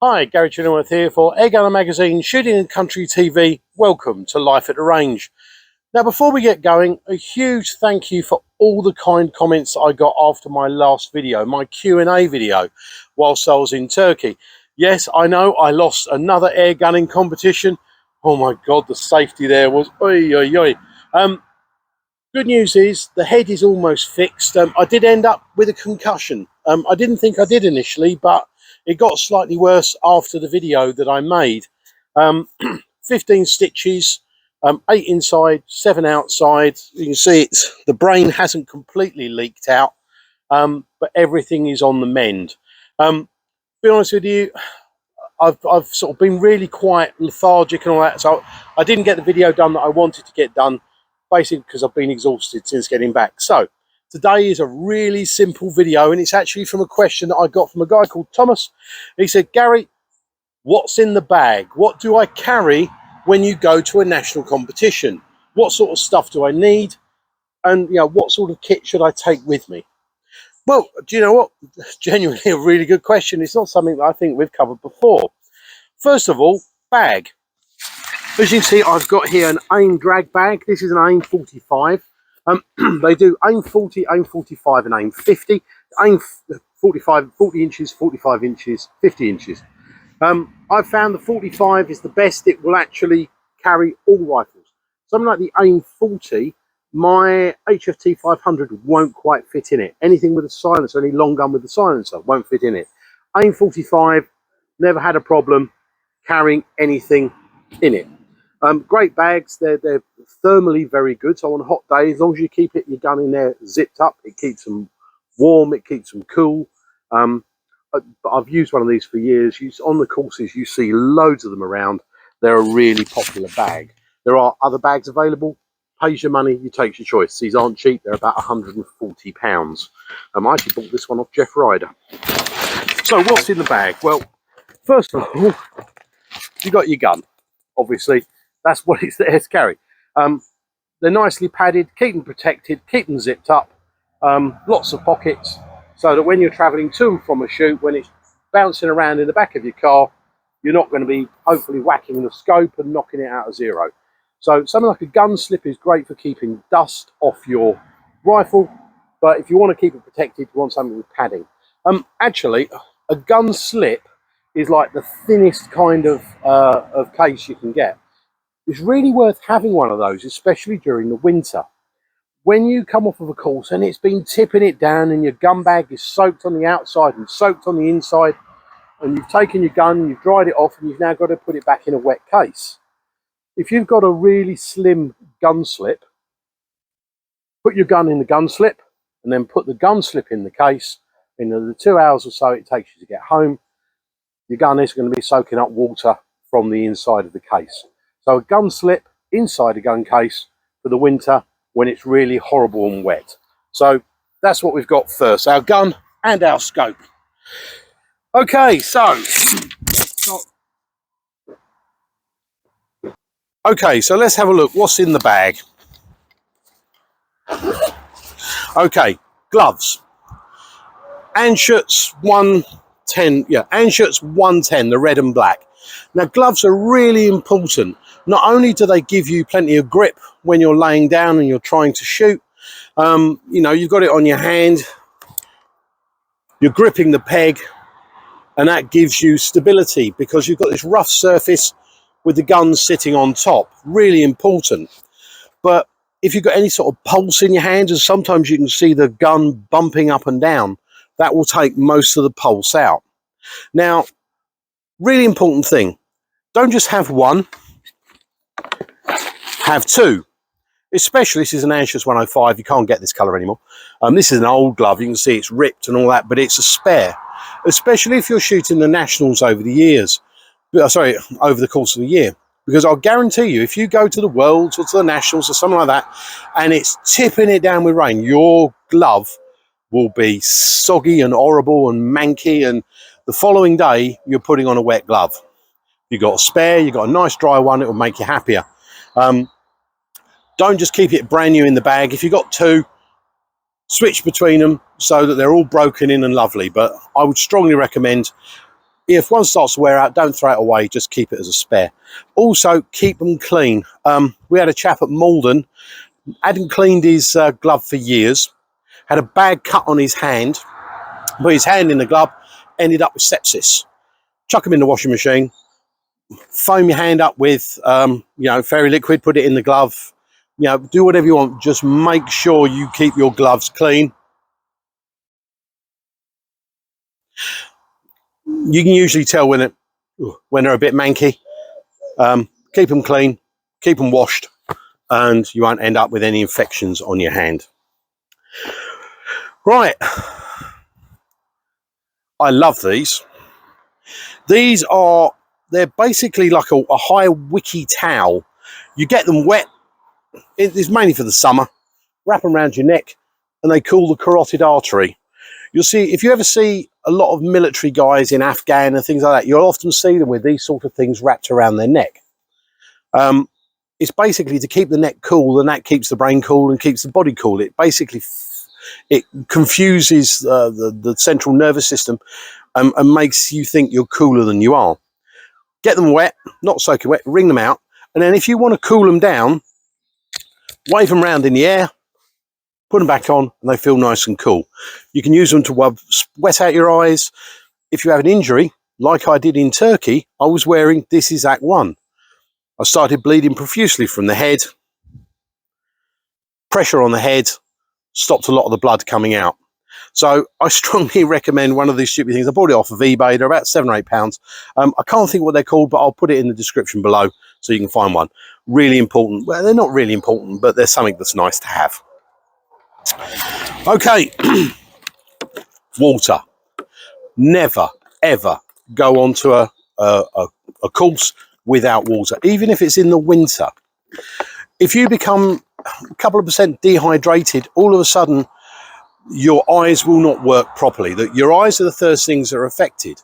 Hi, Gary Chillingworth here for Air Gunner Magazine, Shooting and Country TV. Welcome to Life at the Range. Now, before we get going, a huge thank you for all the kind comments I got after my last video, my Q&A video, whilst I was in Turkey. Yes, I know I lost another air gunning competition. Oh my God, the safety there was oi, oi, oi. Good news is the head is almost fixed. I did end up with a concussion. I didn't think I did initially, but it got slightly worse after the video that I made. 15 stitches, 8 inside, 7 outside. You can see the brain hasn't completely leaked out, but everything is on the mend. To be honest with you, I've sort of been really quite lethargic and all that, so I didn't get the video done that I wanted to get done, basically because I've been exhausted since getting back. So today is a really simple video, and it's actually from a question that I got from a guy called Thomas. He said, Gary, what's in the bag? What do I carry when you go to a national competition? What sort of stuff do I need? And what sort of kit should I take with me? Well, do you know what? Genuinely a really good question. It's not something that I think we've covered before. First of all, bag. As you can see, I've got here an AIM drag bag. This is an AIM 45. They do AIM 40, AIM 45 and AIM 50. AIM 45, 40 inches, 45 inches, 50 inches. I've found the 45 is the best. It will actually carry all rifles. Something like the AIM 40, my HFT 500 won't quite fit in it. Anything with a silencer, any long gun with a silencer won't fit in it. AIM 45, never had a problem carrying anything in it. Great bags, they're thermally very good, so on a hot day, as long as you keep your gun in there zipped up, it keeps them warm, it keeps them cool. But I've used one of these for years. On the courses, you see loads of them around. They're a really popular bag. There are other bags available. Pays your money, you take your choice. These aren't cheap, they're about £140. I actually bought this one off Jeff Ryder. So what's in the bag? Well, first of all, you got your gun, obviously. That's what it's there to carry. They're nicely padded, keep them protected, keep them zipped up. Lots of pockets, so that when you're traveling to and from a shoot, when it's bouncing around in the back of your car, you're not going to be hopefully whacking the scope and knocking it out of zero. So something like a gun slip is great for keeping dust off your rifle, but if you want to keep it protected, you want something with padding. Actually, a gun slip is like the thinnest kind of case you can get. It's really worth having one of those, especially during the winter. When you come off of a course and it's been tipping it down and your gun bag is soaked on the outside and soaked on the inside, and you've taken your gun, you've dried it off, and you've now got to put it back in a wet case. If you've got a really slim gun slip, put your gun in the gun slip and then put the gun slip in the case. In the 2 hours or so it takes you to get home, your gun is going to be soaking up water from the inside of the case. So a gun slip inside a gun case for the winter when it's really horrible and wet. So that's what we've got first, our gun and our scope. Okay, so let's have a look what's in the bag. Okay, gloves. Anschutz 110, Anschutz 110, the red and black. Now, gloves are really important. Not only do they give you plenty of grip when you're laying down and you're trying to shoot, you've got it on your hand, you're gripping the peg, and that gives you stability because you've got this rough surface with the gun sitting on top. Really important. But if you've got any sort of pulse in your hand, and sometimes you can see the gun bumping up and down, that will take most of the pulse out. Now, really important thing, don't just have one, have two. Especially, this is an Anschutz 105, you can't get this colour anymore. This is an old glove, you can see it's ripped and all that, but it's a spare. Especially if you're shooting the nationals over the years, over the course of the year. Because I'll guarantee you, if you go to the Worlds or to the Nationals or something like that, and it's tipping it down with rain, your glove will be soggy and horrible and manky, and the following day, you're putting on a wet glove. You've got a spare, you've got a nice dry one, it will make you happier. Don't just keep it brand new in the bag. If you've got two, switch between them so that they're all broken in and lovely. But I would strongly recommend If one starts to wear out, don't throw it away, just keep it as a spare. Also, keep them clean. We had a chap at Malden, hadn't cleaned his glove for years, had a bad cut on his hand, put his hand in the glove, ended up with sepsis. Chuck him in the washing machine, foam your hand up with fairy liquid, put it in the glove, do whatever you want, just make sure you keep your gloves clean. You can usually tell when they're a bit manky. Keep them clean, keep them washed, and you won't end up with any infections on your hand. Right, I love these. They're basically like a high wicky towel. You get them wet, it's mainly for the summer, wrap them around your neck, and they cool the carotid artery. You'll see, if you ever see a lot of military guys in Afghan and things like that, you'll often see them with these sort of things wrapped around their neck. It's basically to keep the neck cool, and that keeps the brain cool and keeps the body cool. It basically confuses the central nervous system and makes you think you're cooler than you are. Get them wet, not soaking wet, wring them out, and then if you want to cool them down, wave them around in the air, put them back on, and they feel nice and cool. You can use them to wet out your eyes. If you have an injury, like I did in Turkey, I was wearing this exact one. I started bleeding profusely from the head. Pressure on the head stopped a lot of the blood coming out. So I strongly recommend one of these stupid things. I bought it off of eBay. They're about £7 or £8. I can't think what they're called, but I'll put it in the description below so you can find one. Really important. Well, they're not really important, but they're something that's nice to have. Okay, water. Never, ever go onto a course without water, even if it's in the winter. If you become a couple of percent dehydrated, all of a sudden your eyes will not work properly. Your eyes are the first things that are affected.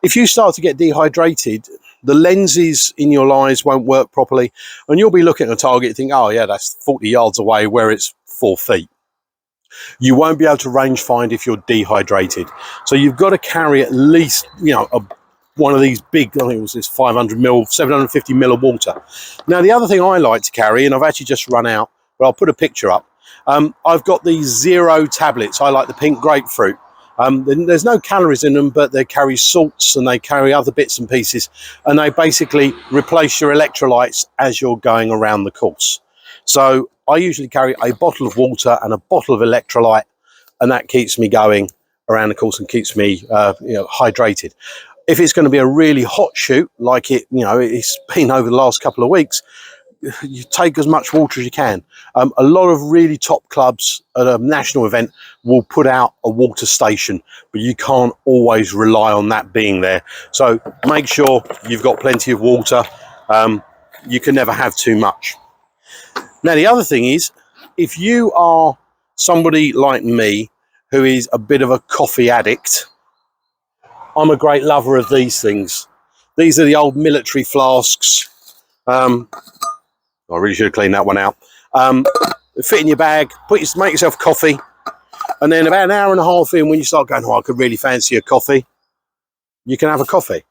If you start to get dehydrated, the lenses in your eyes won't work properly, and you'll be looking at a target and think, oh yeah, that's 40 yards away where it's 4 feet. You won't be able to range find if you're dehydrated. So you've got to carry at least, one of these big, I think it was this 500ml, 750ml of water. Now, the other thing I like to carry, and I've actually just run out, but I'll put a picture up. I've got these 0 tablets. I like the pink grapefruit. There's no calories in them, but they carry salts and they carry other bits and pieces, and they basically replace your electrolytes as you're going around the course. So I usually carry a bottle of water and a bottle of electrolyte, and that keeps me going around the course and keeps me hydrated. If it's going to be a really hot shoot, like it's been over the last couple of weeks, you take as much water as you can. A lot of really top clubs at a national event will put out a water station, but you can't always rely on that being there. So make sure you've got plenty of water. You can never have too much. Now, the other thing is, if you are somebody like me who is a bit of a coffee addict, I'm a great lover of these things. These are the old military flasks. I really should have cleaned that one out. Fit in your bag, make yourself coffee, and then about an hour and a half in, when you start going, oh, I could really fancy a coffee, you can have a coffee.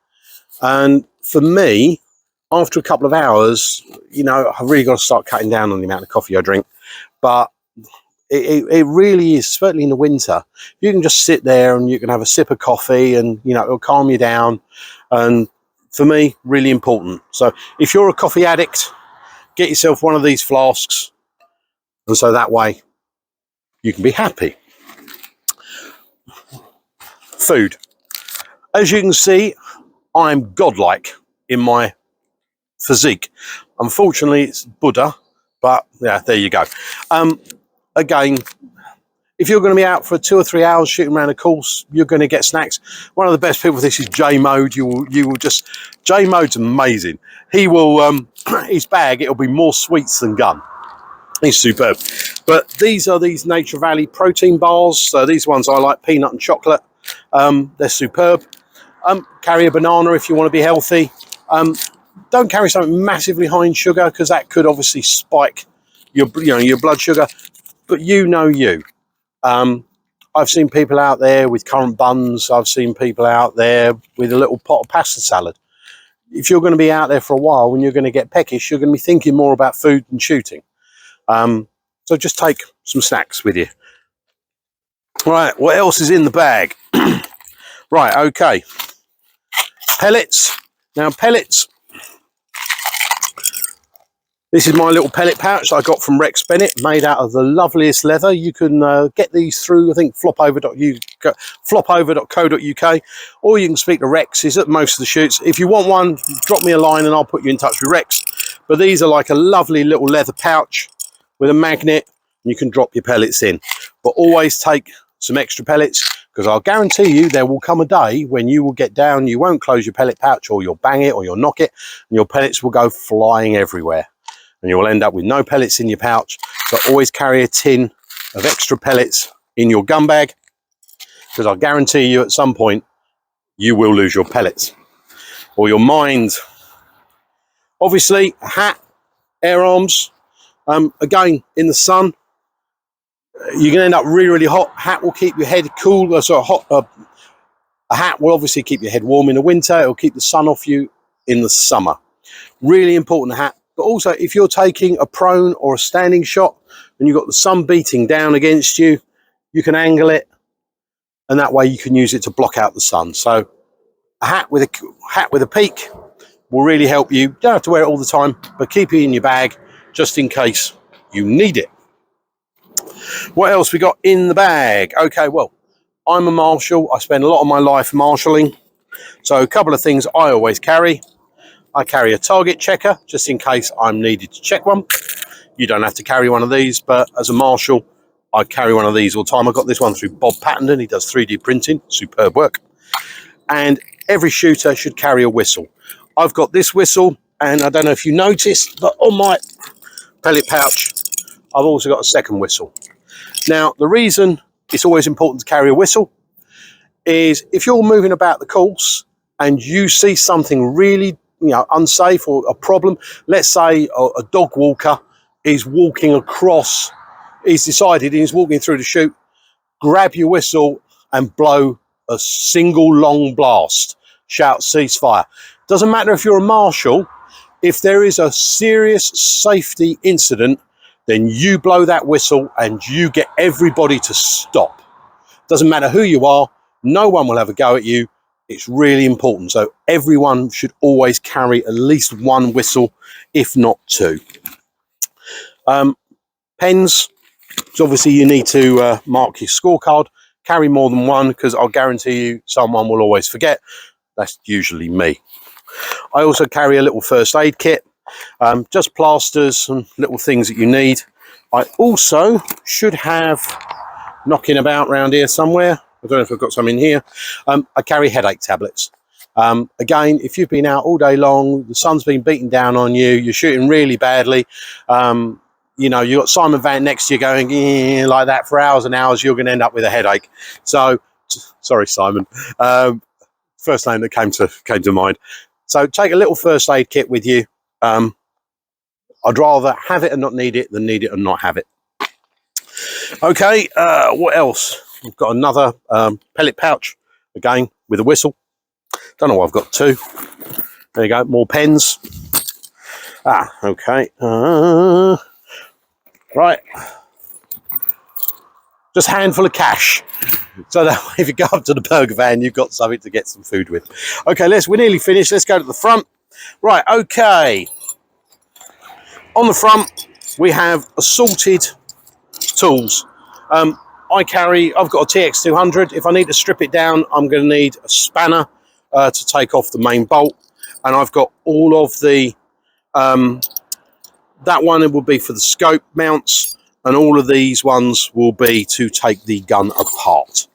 And for me, after a couple of hours, I've really got to start cutting down on the amount of coffee I drink. But it really is, certainly in the winter, you can just sit there and you can have a sip of coffee and, it'll calm you down. And for me, really important. So if you're a coffee addict, get yourself one of these flasks. And so that way you can be happy. Food. As you can see, I'm godlike in my physique. Unfortunately, it's Buddha, but yeah, there you go. Again, if you're going to be out for 2 or 3 hours shooting around a course, you're going to get snacks. One of the best people for this is J Mode. J Mode's amazing. He will, his bag, it'll be more sweets than gun. He's superb. But these are these Nature Valley protein bars. So these ones I like, peanut and chocolate. They're superb. Carry a banana if you want to be healthy. Don't carry something massively high in sugar, because that could obviously spike your blood sugar. But you. I I've seen people out there with currant buns. I've seen people out there with a little pot of pasta salad. If you're going to be out there for a while and you're going to get peckish, you're going to be thinking more about food than shooting. So just take some snacks with you. Right, what else is in the bag? Right, okay. Pellets. Now, pellets. This is my little pellet pouch that I got from Rex Bennett, made out of the loveliest leather. You can get these through, I think, flopover.co.uk, or you can speak to Rex. He's at most of the shoots. If you want one, drop me a line and I'll put you in touch with Rex. But these are like a lovely little leather pouch with a magnet, and you can drop your pellets in. But always take some extra pellets, because I'll guarantee you there will come a day when you will get down, you won't close your pellet pouch, or you'll bang it, or you'll knock it, and your pellets will go flying everywhere. And you will end up with no pellets in your pouch. So always carry a tin of extra pellets in your gun bag, because I'll guarantee you at some point you will lose your pellets or your mind. Obviously, a hat, air arms. Again, in the sun, you can end up really, really hot. Hat will keep your head cool. A hat will obviously keep your head warm in the winter. It will keep the sun off you in the summer. Really important hat. But also, if you're taking a prone or a standing shot and you've got the sun beating down against you, you can angle it, and that way you can use it to block out the sun. So a hat with a peak will really help you. You don't have to wear it all the time, but keep it in your bag just in case you need it. What else we got in the bag? Okay, well, I'm a marshal. I spend a lot of my life marshalling. So a couple of things I always carry. I carry a target checker just in case I'm needed to check one. You don't have to carry one of these, but as a marshal, I carry one of these all the time. I got this one through Bob Pattenden. He does 3D printing, superb work. And every shooter should carry a whistle. I've got this whistle, and I don't know if you noticed, but on my pellet pouch, I've also got a second whistle. Now, the reason it's always important to carry a whistle is if you're moving about the course and you see something really unsafe or a problem. Let's say a dog walker is walking across, he's decided he's walking through the shoot, grab your whistle and blow a single long blast. Shout ceasefire. Doesn't matter if you're a marshal, if there is a serious safety incident, then you blow that whistle and you get everybody to stop. Doesn't matter who you are, no one will have a go at you. It's really important. So everyone should always carry at least one whistle, if not two. Pens. So obviously you need to mark your scorecard. Carry more than one, because I'll guarantee you someone will always forget. That's usually me. I also carry a little first aid kit. Just plasters and little things that you need. I also should have, knocking about around here somewhere, I don't know if I've got some in here. I carry headache tablets. Again, if you've been out all day long, the sun's been beating down on you, you're shooting really badly, you've got Simon Van next to you going like that for hours and hours, you're going to end up with a headache. So, sorry, Simon. First name that came to mind. So take a little first aid kit with you. I'd rather have it and not need it than need it and not have it. Okay, what else? We've got another pellet pouch, again, with a whistle. Don't know why I've got two. There you go, more pens. Okay. Right. Just a handful of cash. So that way, if you go up to the burger van, you've got something to get some food with. Okay, we're nearly finished. Let's go to the front. Right, okay. On the front, we have assorted tools. I've got a TX200. If I need to strip it down, I'm going to need a spanner to take off the main bolt. And I've got all of the, that one will be for the scope mounts, and all of these ones will be to take the gun apart.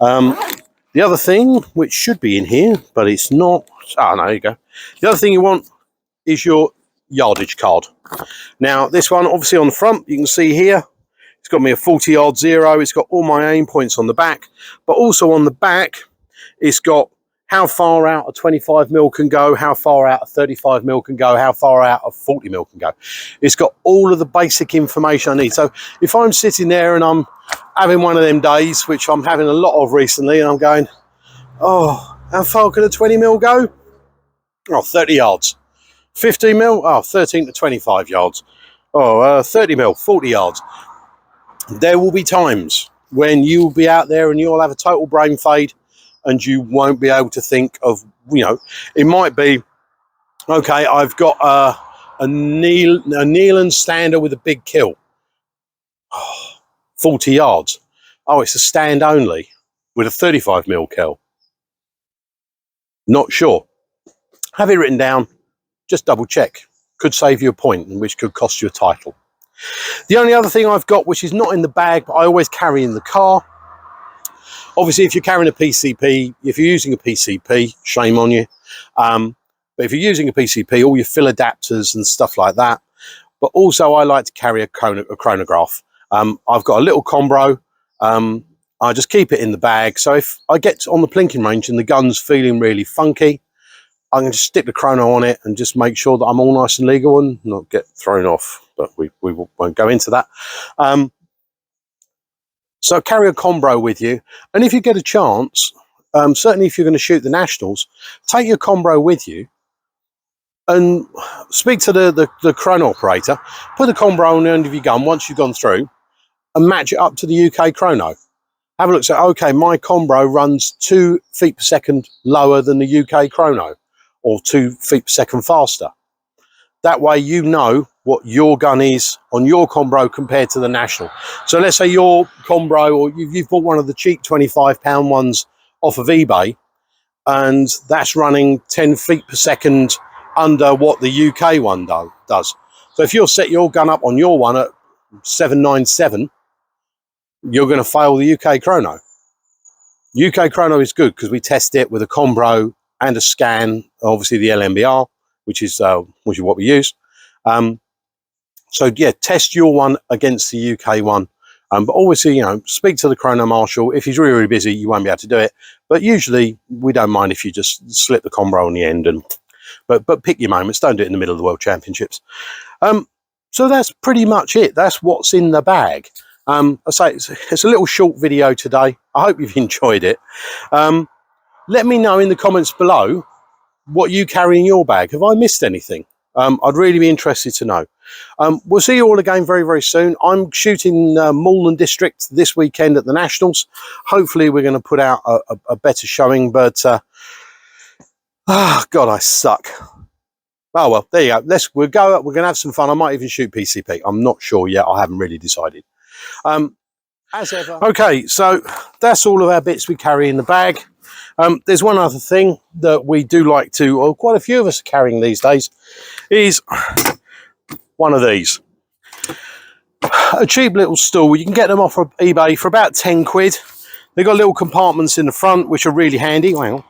The other thing, which should be in here, but it's not, no, there you go. The other thing you want is your yardage card. Now, this one, obviously on the front, you can see here, it's got me a 40-yard 0. It's got all my aim points on the back, but also on the back, it's got how far out a 25mm can go, how far out a 35mm can go, how far out a 40mm can go. It's got all of the basic information I need. So if I'm sitting there and I'm having one of them days, which I'm having a lot of recently, and I'm going, oh, how far can a 20mm go? Oh, 30 yards. 15mm, oh, 13 to 25 yards. Oh, 30mm, 40 yards. There will be times when you will be out there and you'll have a total brain fade, and you won't be able to think of, you know, it might be, okay, I've got a Neelan stander with a big kill. Oh, 40 yards. Oh, it's a stand only with a 35mm kill. Not sure. Have it written down, just double check. Could save you a point, which could cost you a title. The only other thing I've got, which is not in the bag, but I always carry in the car. Obviously, if you're carrying a PCP, if you're using a PCP, shame on you. But if you're using a PCP, all your fill adapters and stuff like that. But also, I like to carry a chronograph. I've got a little Combro. I just keep it in the bag. So if I get on the plinking range and the gun's feeling really funky, I can just stick the chrono on it and just make sure that I'm all nice and legal and not get thrown off. But we won't go into that. So carry a Combro with you, and if you get a chance, certainly if you're going to shoot the Nationals, take your Combro with you and speak to the chrono operator, put the Combro on the end of your gun once you've gone through, and match it up to the UK chrono. Have a look, say, okay, my Combro runs 2 feet per second lower than the UK chrono, or 2 feet per second faster. That way you know what your gun is on your Combro compared to the National. So let's say your Combro, or you've bought one of the cheap £25 ones off of eBay, and that's running 10 feet per second under what the UK one does. So if you'll set your gun up on your one at 797, you're going to fail the UK chrono. UK chrono is good because we test it with a Combro and a scan, obviously the LMBR, which is what we use. So yeah, test your one against the UK one. But obviously, you know, speak to the chrono marshal. If he's really, really busy, you won't be able to do it. But usually, we don't mind if you just slip the Combro on the end. But pick your moments. Don't do it in the middle of the World Championships. So that's pretty much it. That's what's in the bag. I say it's a little short video today. I hope you've enjoyed it. Let me know in the comments below what you carry in your bag. Have I missed anything? I'd really be interested to know. We'll see you all again very, very soon. I'm shooting Malden District this weekend at the Nationals. Hopefully we're going to put out a better showing, but God, I suck. Oh well, there you go. We're going to have some fun. I might even shoot PCP. I'm not sure yet. I haven't really decided. As ever. Okay, so that's all of our bits we carry in the bag. There's one other thing that we do like to, or quite a few of us are carrying these days, is one of these. A cheap little stool. You can get them off of eBay for about 10 quid. They've got little compartments in the front, which are really handy. Well,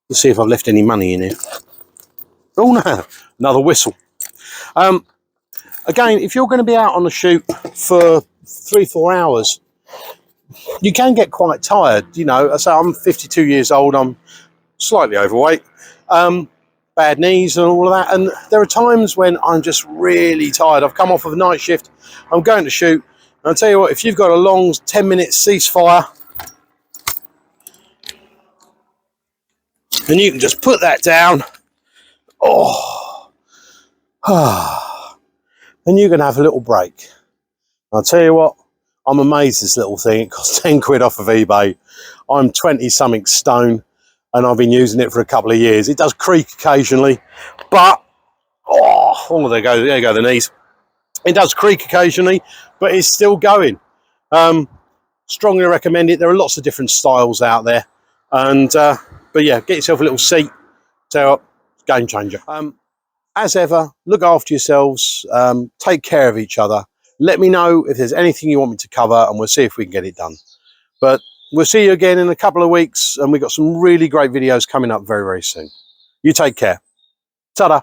let's see if I've left any money in here. Oh no, another whistle. Again, if you're going to be out on a shoot for 3-4 hours, you can get quite tired. You know, so I'm 52 years old. I'm slightly overweight, bad knees and all of that. And there are times when I'm just really tired. I've come off of a night shift. I'm going to shoot. And I'll tell you what, if you've got a long 10-minute ceasefire, and you can just put that down, and you can have a little break. I'll tell you what, I'm amazed this little thing. It costs 10 quid off of eBay. I'm 20-something stone, and I've been using it for a couple of years. It does creak occasionally, but, there you go, the knees. It does creak occasionally, but it's still going. Strongly recommend it. There are lots of different styles out there. And, but yeah, get yourself a little seat. Tell you what, game changer. As ever, look after yourselves. Take care of each other. Let me know if there's anything you want me to cover, and we'll see if we can get it done. But we'll see you again in a couple of weeks, and we've got some really great videos coming up very, very soon. You take care. Ta-da.